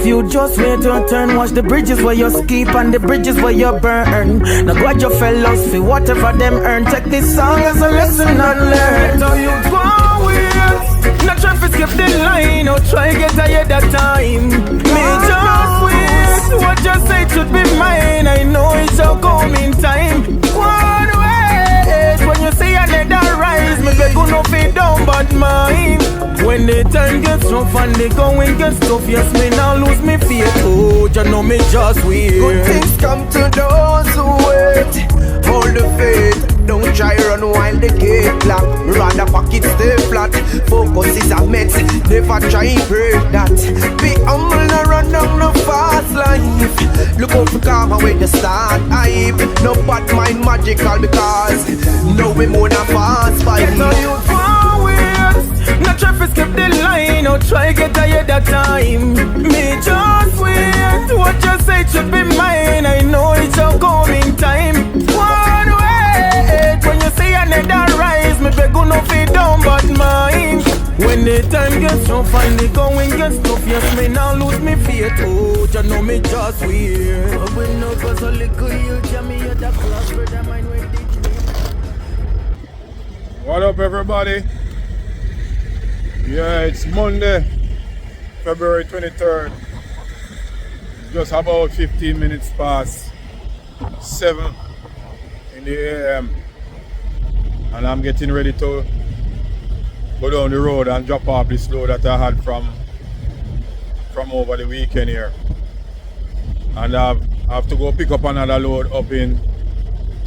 you just wait your turn. Watch the bridges where you skip and the bridges where you burn. Now God your fellows for whatever them earn. Take this song as a lesson and learn. So you go with, not try to skip the line or try get ahead of time. Me just wait, what you say should be mine. I know it shall come in time. One way, when you see another rise, me beg you no fade down but mine. When the time gets rough and the going gets tough, yes, me now lose me faith. Oh, you know me just wait. Good things come to those who wait. Hold the faith. Don't try run while the gate lock. Rather pocket stay flat. Focus is a met. Never try break that. Be humble and run down the fast life. Look out for karma when you start hype. No bad mind magical because no we more than fast fight. Get on you forward. Not try to skip the line or try get ahead of time. Me just wait. What you say should be mine. I know it shall come in time. One way. When you see another rise, me beg you no fade down but mine. When the time gets rough and the going gets tough, yes, me now lose me faith. Oh, you know me just weird. But when no goes a little you jam me at the class where the mind will teach me. What up, everybody? Yeah, it's Monday, February 23rd. Just about 15 minutes past 7 in the AM. And I'm getting ready to go down the road and drop off this load that I had from over the weekend here. And I have to go pick up another load up in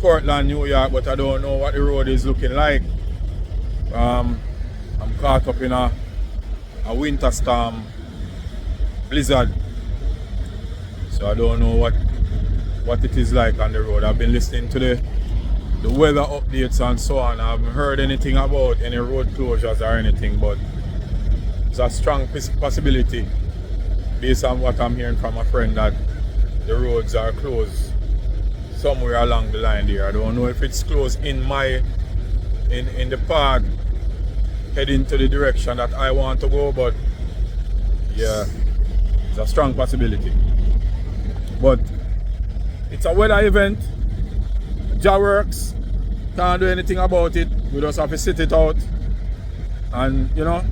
Cortland, New York, but I don't know what the road is looking like. I'm caught up in a winter storm blizzard, so I don't know what it is like on the road. I've been listening to the weather updates and so on. I haven't heard anything about any road closures or anything, but it's a strong possibility based on what I'm hearing from a friend that the roads are closed somewhere along the line there. I don't know if it's closed in the path heading to the direction that I want to go, but yeah, it's a strong possibility. But it's a weather event. Jah works, can't do anything about it. We just have to sit it out and, you know,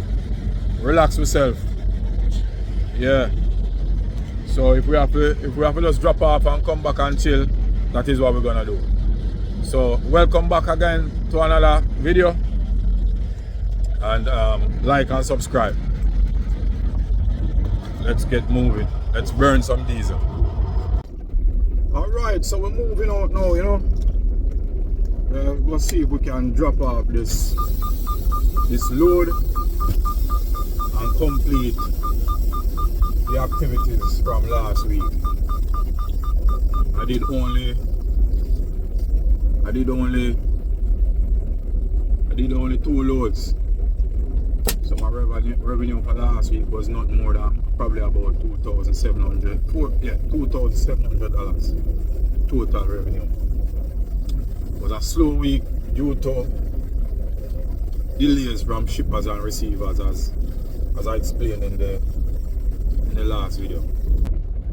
relax ourselves. Yeah. So if we have to just drop off and come back and chill, that is what we're gonna do. So welcome back again to another video, and like and subscribe. Let's get moving. Let's burn some diesel. Alright, so we're moving out now, you know. Let's see if we can drop off this load and complete the activities from last week. I did only 2 loads. So my revenue for last week was not more than probably about $2,700. $2,700 total revenue. It was a slow week due to delays from shippers and receivers, as I explained in the last video.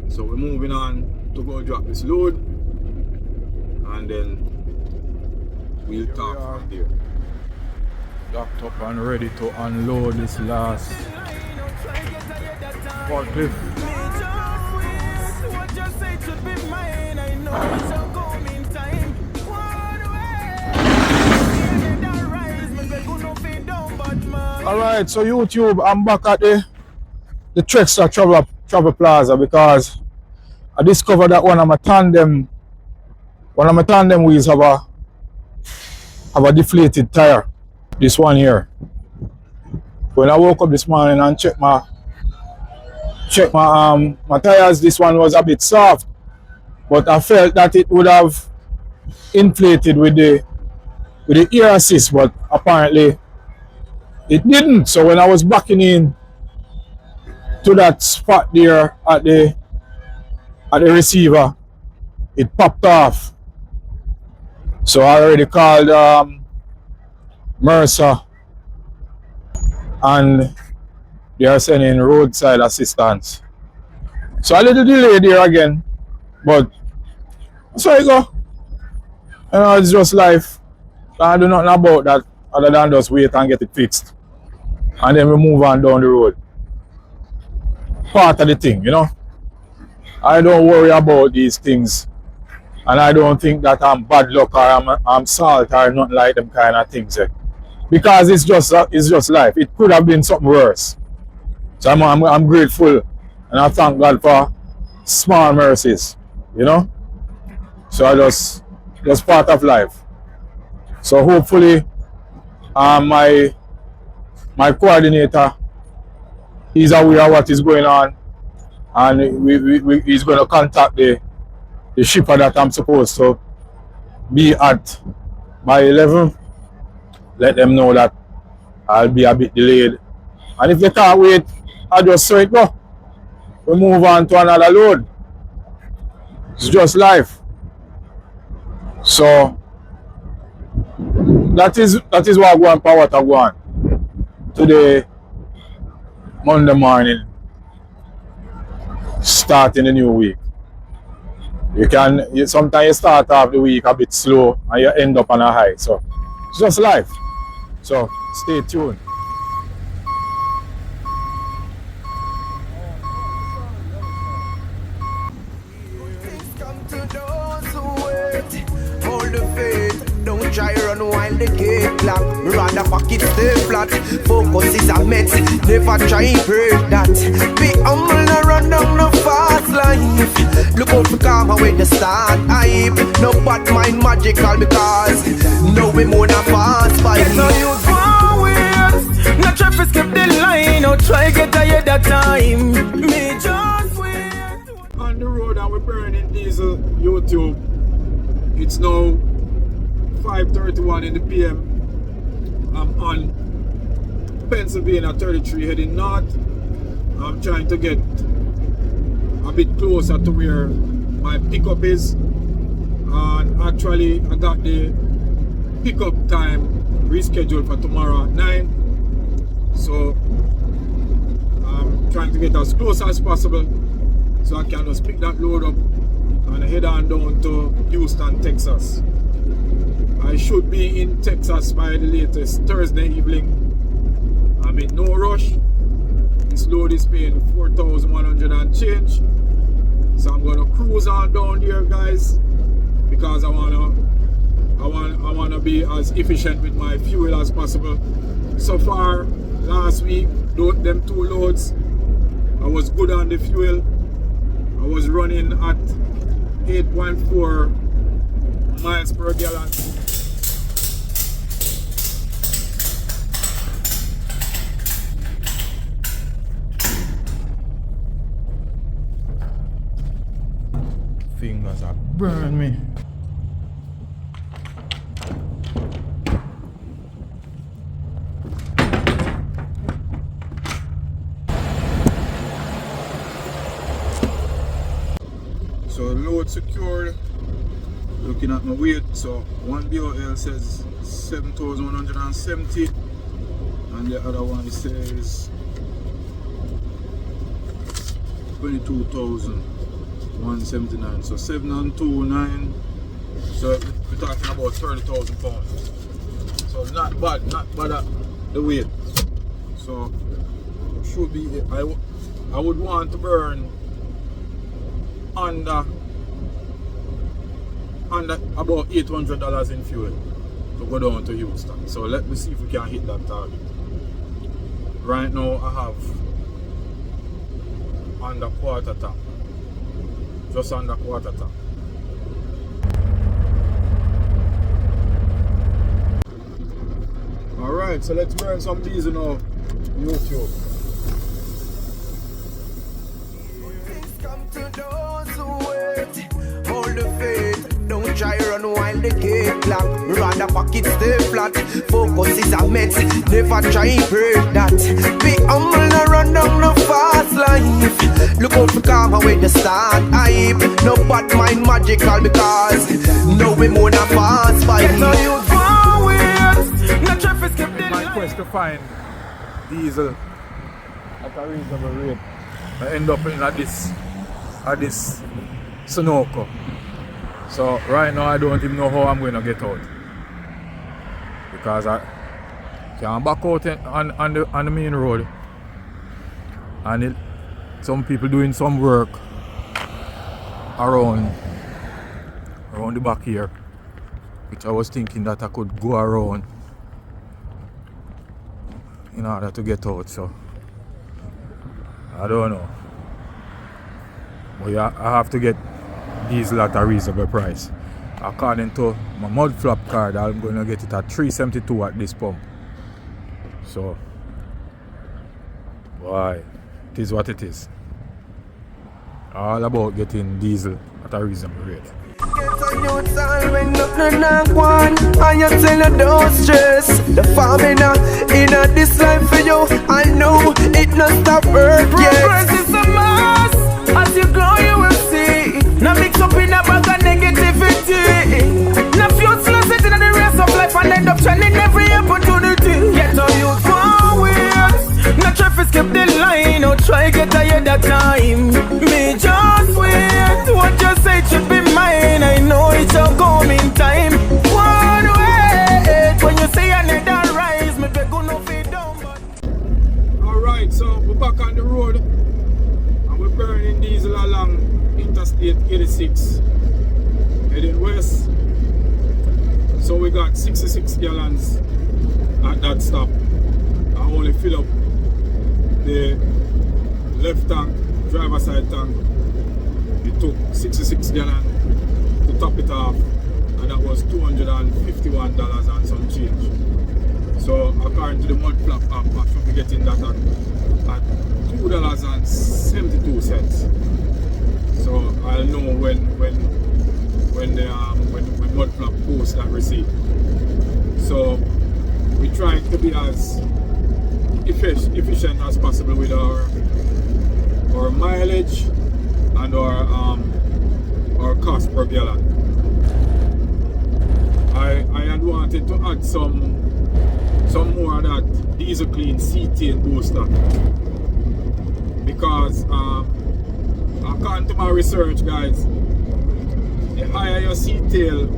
So we're moving on to go drop this load, and then we'll talk from there. Docked up and ready to unload this last forklift. Alright, so YouTube, I'm back at the Trexler Travel Plaza because I discovered that one of my tandem wheels have a deflated tire. This one here. When I woke up this morning and checked my tires, this one was a bit soft, but I felt that it would have inflated with the air assist, but apparently it didn't. So when I was backing in to that spot there at the receiver, it popped off. So I already called Mercer, and they are sending roadside assistance So a little delay there again, but so I go. You know, it's just life. I do nothing about that other than just wait and get it fixed. And then we move on down the road. Part of the thing, you know. I don't worry about these things. And I don't think that I'm bad luck or I'm salt or nothing like them kind of things. Because it's just life. It could have been something worse. So I'm grateful and I thank God for small mercies, you know. So I just part of life. So hopefully my coordinator is aware of what is going on and he's going to contact the shipper that I'm supposed to be at by 11. Let them know that I'll be a bit delayed. And if they can't wait, I just say it go. We move on to another load. It's just life. So that is what I go on power to go on today, Monday morning, starting the new week. Sometimes you start off the week a bit slow and you end up on a high. So it's just life. So stay tuned. Hold the faith, don't try run while the gate lock. Rather pocket stay flat. Focus is a met, never try break that. Be humble, no run down no fast life. Look out for karma when you start hype. No bad mind magical because no we more than fast fight. Get no use for wait. No traffic skip the line. No try get ahead of time. Me just wait. On the road and we're burning diesel YouTube. It's now 5:31 in the PM. I'm on Pennsylvania 33 heading north. I'm trying to get a bit closer to where my pickup is. And actually I got the pickup time rescheduled for tomorrow at 9. So I'm trying to get as close as possible so I can just pick that load up and head on down to Houston, Texas. I should be in Texas by the latest Thursday evening. I'm in no rush. This load is paying 4,100 and change. So I'm gonna cruise on down there, guys, because I wanna be as efficient with my fuel as possible. So far, last week, them 2 loads, I was good on the fuel. I was running at 8.4 miles per gallon. Fingers are burning me. So load secured. Looking at my weight, so one BOL says 7,170 and the other one says 22,179. So 7 and 2, 9. So we're talking about 30,000 pounds. So not bad at the weight. So should be, I would want to burn under about $800 in fuel to go down to Houston. So let me see if we can hit that target. Right now I have under quarter tank, just under quarter tank. Alright, so let's burn some diesel now. YouTube. Come to those who wait. Hold the faith, don't try run while the gate lock. Rather pocket stay flat. Focus is a met, never try break that. Be humble, no run down no fast life. Look out for karma when you start hype. No bad mind magical because no we more than fast fight. Get no use for wait. No traffic skip the My line. quest to find diesel at a reasonable rate. I end up in this at this Sunoco. So right now I don't even know how I'm going to get out. Because I can't back out on the main road. And some people doing some work around the back here, which I was thinking that I could go around in order to get out. So I don't know, but yeah, I have to get diesel at a reasonable price. According to my mud flap card, I'm going to get it at $3.72 at this pump. So why, it is what it is. All about getting diesel at a reasonable rate. When nothing not one, and you tell you don't stress. The farming in this life for you, I know it not stop work yet. Progress is a must. As you grow, you will see. Now mix up in a bag of negativity. Now useless it in the rest of life and end up shining every opportunity. Get all you forward. Now try to skip the line or try get ahead of time. Me just wait. What you say should be mine. I know it's a coming time. One way. When you say another rise, me beg you no feed down. Alright, so we're back on the road and we're burning diesel along Interstate 86 heading west. So we got 66 gallons at that stop. I only fill up the left tank, driver side tank. It took 66 gallons to top it off, and that was $251 and some change. So according to the mud flap app, I should be getting that at $2.72. So I'll know when mud flap posts that receipt. So we try to be as efficient as possible with our mileage and our cost per gallon. I had wanted to add some more of that diesel clean cetane booster, because according to my research, guys, the higher your cetane,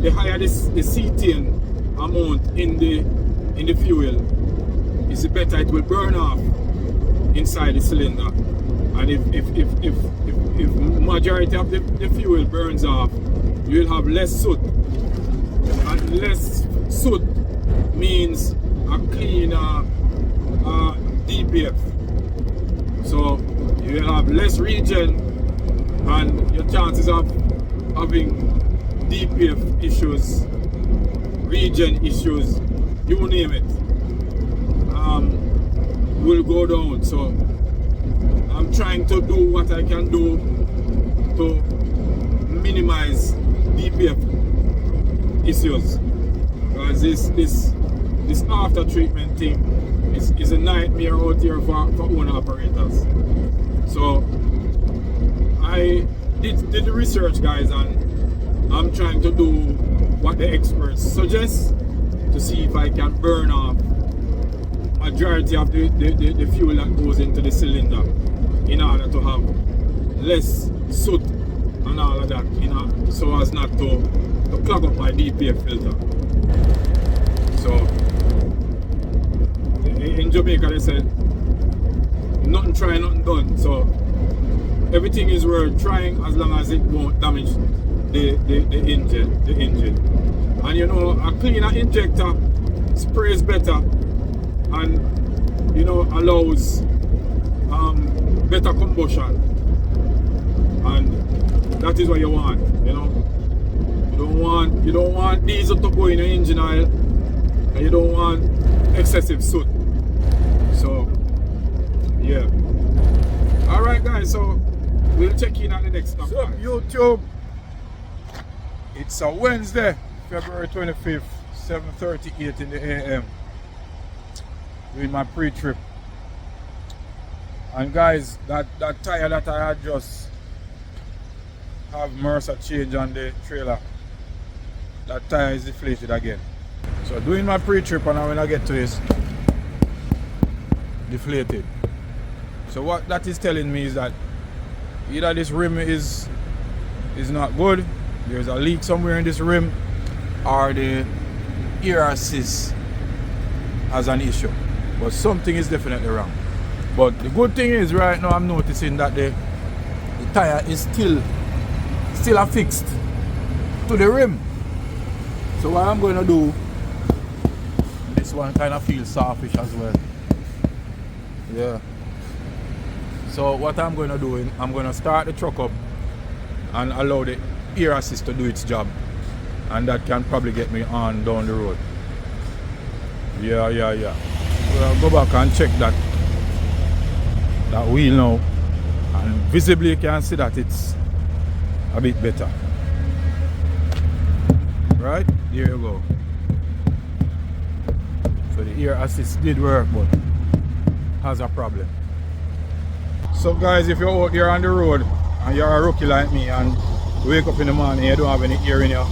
the higher the cetane amount in the fuel, is the better it will burn off inside the cylinder. And if majority of the fuel burns off, you will have less soot, and less soot means a cleaner DPF. So you will have less regen, and your chances of having DPF issues, regen issues, you name it, will go down. So I'm trying to do what I can do to minimize DPF issues, because this after treatment thing is a nightmare out here for owner operators. So I did the research, guys, and I'm trying to do what the experts suggest to see if I can burn off majority of the fuel that goes into the cylinder in order to have less soot and all of that, so as not to clog up my DPF filter. So in Jamaica they said nothing try, nothing done. So everything is worth trying as long as it won't damage the engine. And a cleaner injector sprays better and allows better combustion, and that is what you want. You don't want diesel to go in your engine oil, and you don't want excessive soot. So yeah. Alright guys, so we'll check in at the next stop. So YouTube, it's a Wednesday, February 25th, 7:38 in the AM. Doing my pre-trip. And guys, that tire that I had just have Mercer change on the trailer, that tire is deflated again. So doing my pre-trip, and when I get to it, deflated. So what that is telling me is that either this rim is not good, there's a leak somewhere in this rim, or the air assist has an issue. But something is definitely wrong. But the good thing is right now I'm noticing that the tire is still affixed to the rim. So what I'm going to do, this one kind of feels softish as well. Yeah. So what I'm going to do, I'm going to start the truck up and allow the air assist to do its job, and that can probably get me on down the road. Yeah. Well, go back and check that wheel now, and visibly you can see that it's a bit better. Right, there you go. So the air assist did work, but has a problem. So guys, if you're out there on the road and you're a rookie like me and wake up in the morning and you don't have any air in your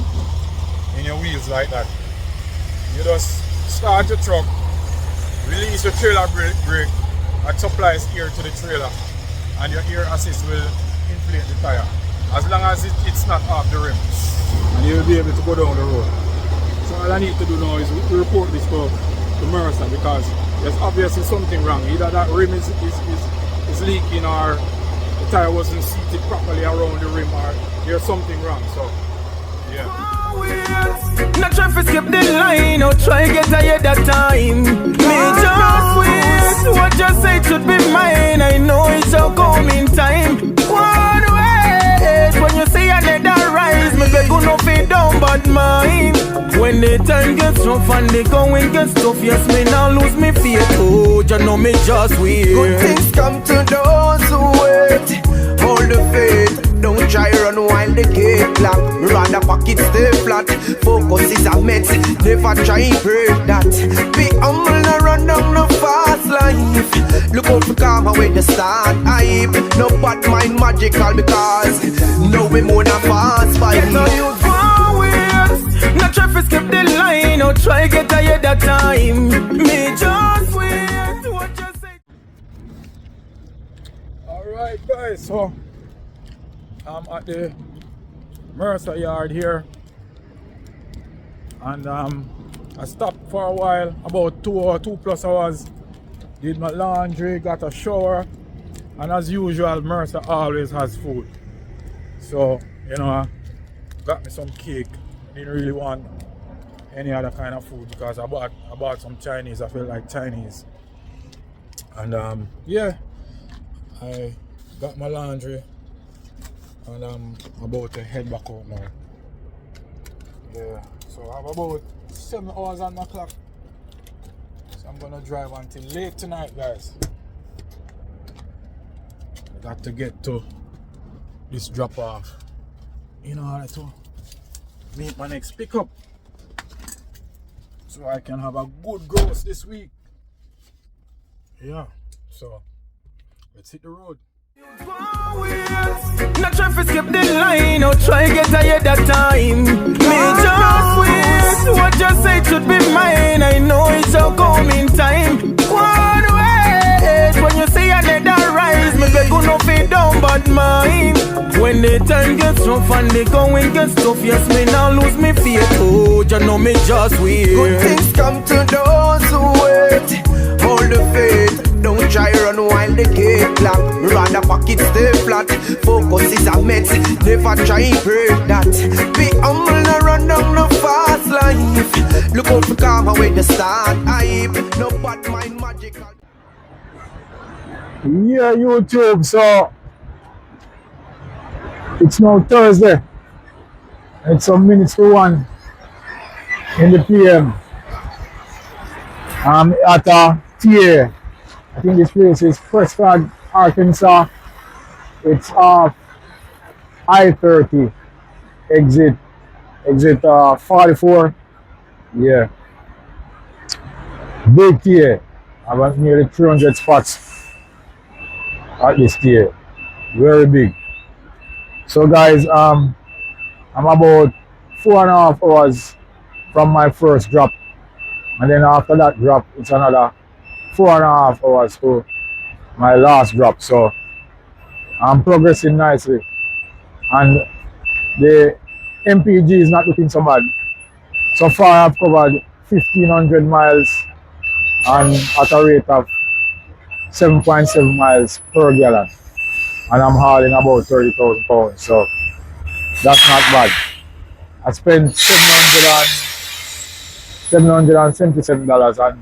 wheels like that, you just start your truck, release your trailer brake, and supplies air to the trailer, and your air assist will inflate the tire as long as it's not off the rim, and you'll be able to go down the road. So all I need to do now is report this to Mercer, because there's obviously something wrong. Either that rim is leaking, or the tire wasn't seated properly around the rim, or there's something wrong. So yeah. Not try to skip the line or try get ahead that time. Me just wait. What you say should be mine. I know it shall come in time. One wait. When you see another rise, me beg you no fade down but mine. When the time gets rough and the going gets tough, yes, me now lose me faith. Oh, you know me just wait. Good things come to those who wait. Hold the faith. Don't try run while the gate lock. Rather pocket stay flat. Focus is a met. Never try break that. Be humble and run down the fast life. Look out for karma when you start hype. No bad mind magical, because no we more than fast fight. Get on you forward. Not try to skip the line or try get ahead that time. Me just wait. What you say? Alright guys, so I'm at the Mercer yard here, and I stopped for a while, about 2+ hours, did my laundry, got a shower, and as usual Mercer always has food. So, you know, I got me some cake. Didn't really want any other kind of food because I bought some Chinese. I felt like Chinese. And yeah, I got my laundry, and I'm about to head back out now. Yeah, so I have about 7 hours on my clock. So I'm gonna drive until late tonight, guys. I got to get to this drop off in order to meet my next pickup, so I can have a good gross this week. Yeah, so let's hit the road. Not try to skip the line or try get ahead that time. Me just wait. What you say should be mine. I know it shall come in time. One wait. When you see another rise, me beg you no fade down but mine. When the time gets rough and the going gets tough, yes, me now lose me faith. Oh, you know me just wait. Good things come to those who wait. Hold the faith. Don't try run while the gate lock. Rather pocket stay flat. Focus is a met. Never try break that. Be humble and run down the fast life. Look out for karma when you start hype. No bad mind magical. Yeah, YouTube, so it's now Thursday. It's some minutes to 1 in the PM. I'm at a TA. I think this place is Prescott, Arkansas. It's off I-30 exit 44. Yeah, big TA. I have nearly 300 spots at this TA. Very big. So guys, I'm about 4.5 hours from my first drop, and then after that drop it's another 4.5 hours to my last drop. So I'm progressing nicely. And the MPG is not looking so bad. So far I've covered 1,500 miles and at a rate of 7.7 miles per gallon. And I'm hauling about 30,000 pounds. So that's not bad. I spent $777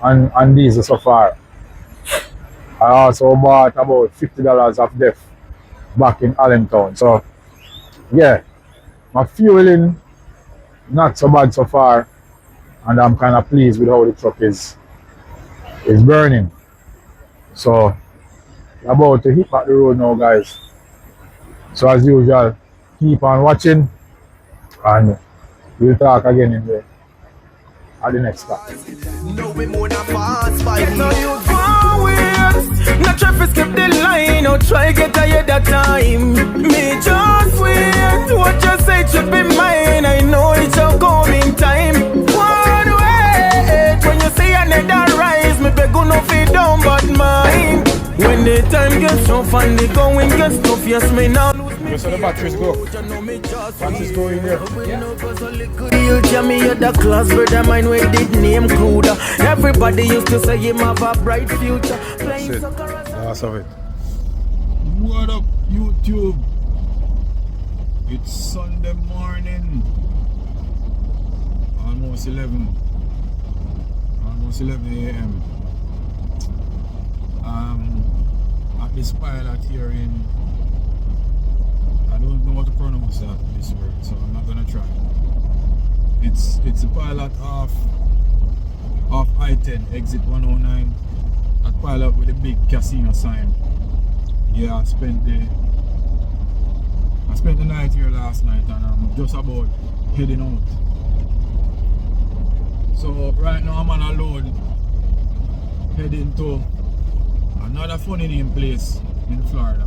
on diesel so far. I also bought about $50 of DEF back in Allentown. So yeah, my fueling not so bad so far, and I'm kind of pleased with how the truck is burning. So about to hit back the road now, guys. So as usual, keep on watching, and we'll talk again at the next stop. No, we more than fast by Get how you going. Not try to skip the line or try get ahead of time. Me just wait. What you say should be mine. I know it's your coming time. One way. When you see another rise, me beg you no feed down but mine. When the time gets tough and the going gets tough, yes me now. Where's the batteries go? Batteries go in there. You tell me you're the class brother mine with did name Cruda. Everybody used to say him have a bright future. Playing That's it. soccer as a Last of it. What up, YouTube? It's Sunday morning. Almost 11 a.m. At this pilot here in, I don't know how to pronounce this word, so I'm not gonna try. It's a pilot off I-10 exit 109. That pilot with a big casino sign. Yeah, I spent the night here last night, and I'm just about heading out. So right now I'm on a load heading to another funny name place in Florida.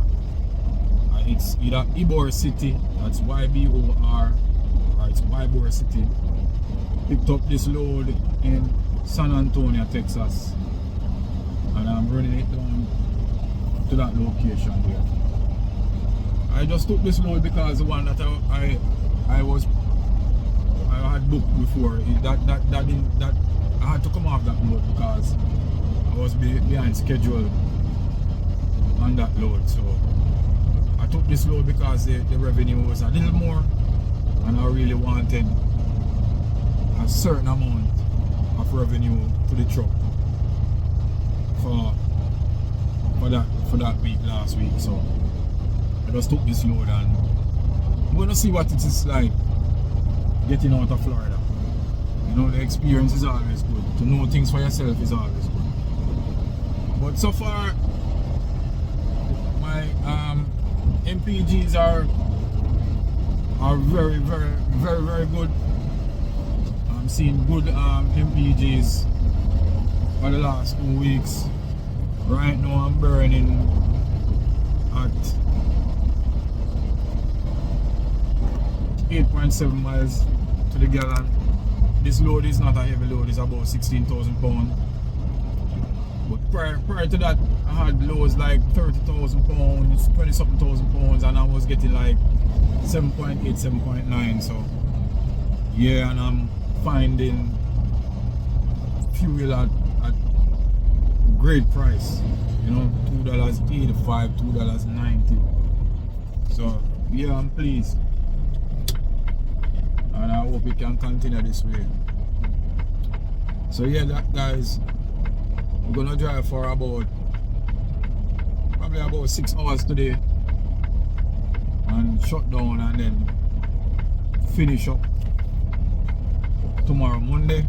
It's either Ybor City, that's Y-B-O-R, or it's Ybor City. Picked up this load in San Antonio, Texas, and I'm running it down to that location there. I just took this load because the one that I had booked before, that I had to come off that load because I was behind schedule on that load. So I took this load because the revenue was a little more, and I really wanted a certain amount of revenue to the truck for that week last week. So I just took this load, and I'm gonna see what it is like getting out of Florida. You know, the experience is always good. To know things for yourself is always good. But so far, my MPGs are very, very, very, very good. I'm seeing good MPGs for the last 2 weeks. Right now I'm burning at 8.7 miles to the gallon. This load is not a heavy load, it's about 16,000 pounds. But prior to that, I had loads like 30,000 pounds, 20-something thousand pounds, and I was getting like 7.8, 7.9. So yeah, and I'm finding fuel at great price. You know, $2.85, $2.90. So yeah, I'm pleased, and I hope it can continue this way. So yeah, guys, we're gonna drive for probably about 6 hours today, and shut down, and then finish up tomorrow, Monday,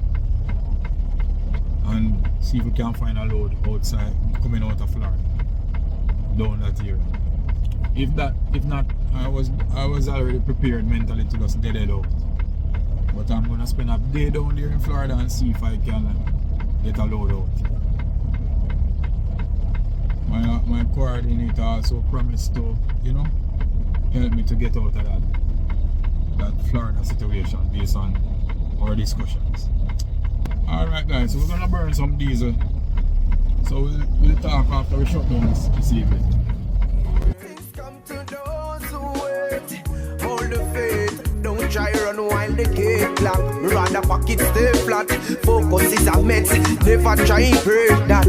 and see if we can find a load outside coming out of Florida down that area. If not, I was already prepared mentally to just dead it out. But I'm gonna spend a day down there in Florida and see if I can get a load out. My coordinator also promised to, you know, help me to get out of that Florida situation based on our discussions. Alright guys, so we're gonna burn some diesel. So we'll talk after we shut down this evening. the faith. Don't try run while the gate lock. Rather pocket stay flat. Focus is a met. Never try break that.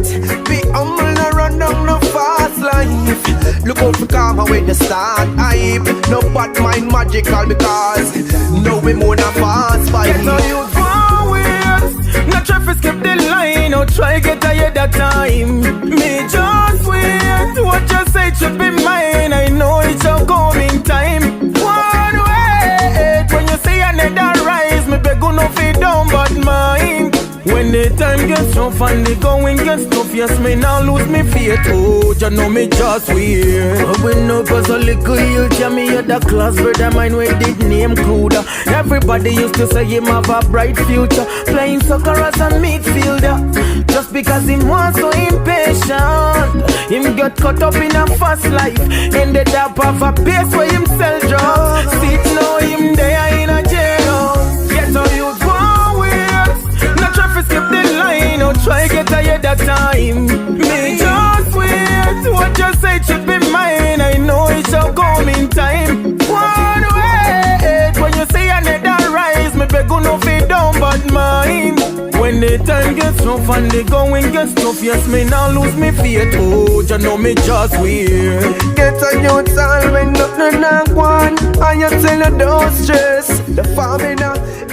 Be humble and run down the fast life. Look out for karma when you start hype. No bad mind magical because no we more than fast fight. Get how you forward. No try to skip the line. Or try get ahead of time. Me just wait. What you say should be mine. I know it's your coming time. One way. When you see another rise, me beg you no feed down but mine. When the time gets rough and the going gets tough, yes, me now lose me faith. Oh, you know me just weird. Growing up as a little youth, yeah, me had a class brother mine where did name Cruda. Everybody used to say him have a bright future, playing soccer as a midfielder. Just because him was so impatient, him got caught up in a fast life. Ended up have a base where him sell drugs. See now him there in a jail. Get how you go with. Not try to skip the line or try get ahead of time. Me just wait. What you say should be mine. I know it's your coming time. One way. When you see another rise, me beg you no feed down but mine. When the time gets rough and the going gets tough, yes, me now lose me faith. Oh, you know me just weird. Get a youth all when nothing not one. And you tell you don't stress. The family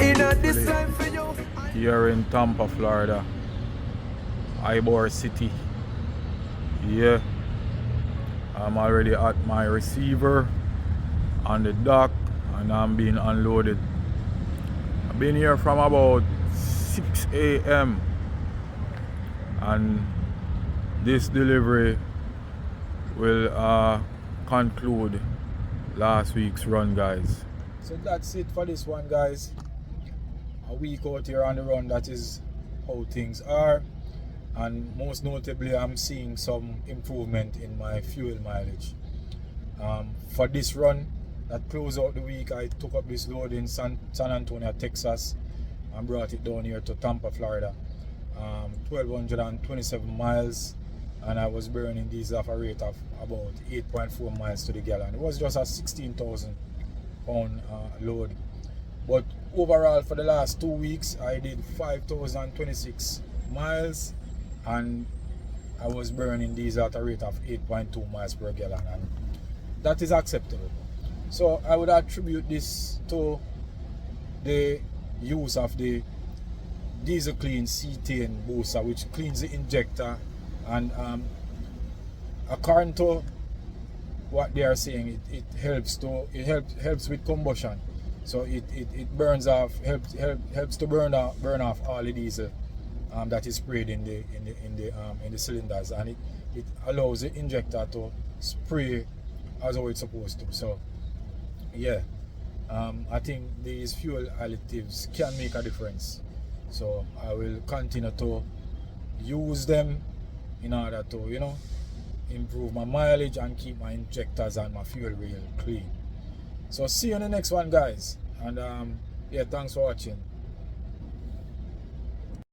in a this life for you. Here in Tampa, Florida, Ybor City. Yeah, I'm already at my receiver on the dock and I'm being unloaded. I've been here from about 6 a.m. and this delivery will conclude last week's run, guys. So that's it for this one, guys. A week out here on the run, that is how things are, and most notably I'm seeing some improvement in my fuel mileage. For this run that closed out the week, I took up this load in San Antonio, Texas and brought it down here to Tampa, Florida. 1,227 miles, and I was burning diesel at a rate of about 8.4 miles to the gallon. It was just a 16,000 pound load. But overall, for the last 2 weeks, I did 5,026 miles and I was burning diesel at a rate of 8.2 miles per gallon, and that is acceptable. So I would attribute this to the use of the diesel clean cetane booster, which cleans the injector, and according to what they are saying, it helps with combustion. So it burns off, helps to burn off all the diesel that is sprayed in the cylinders, and it allows the injector to spray as how it's supposed to. So yeah, I think these fuel additives can make a difference. So I will continue to use them in order to, you know, improve my mileage and keep my injectors and my fuel real clean. So see you in the next one, guys, and yeah, thanks for watching.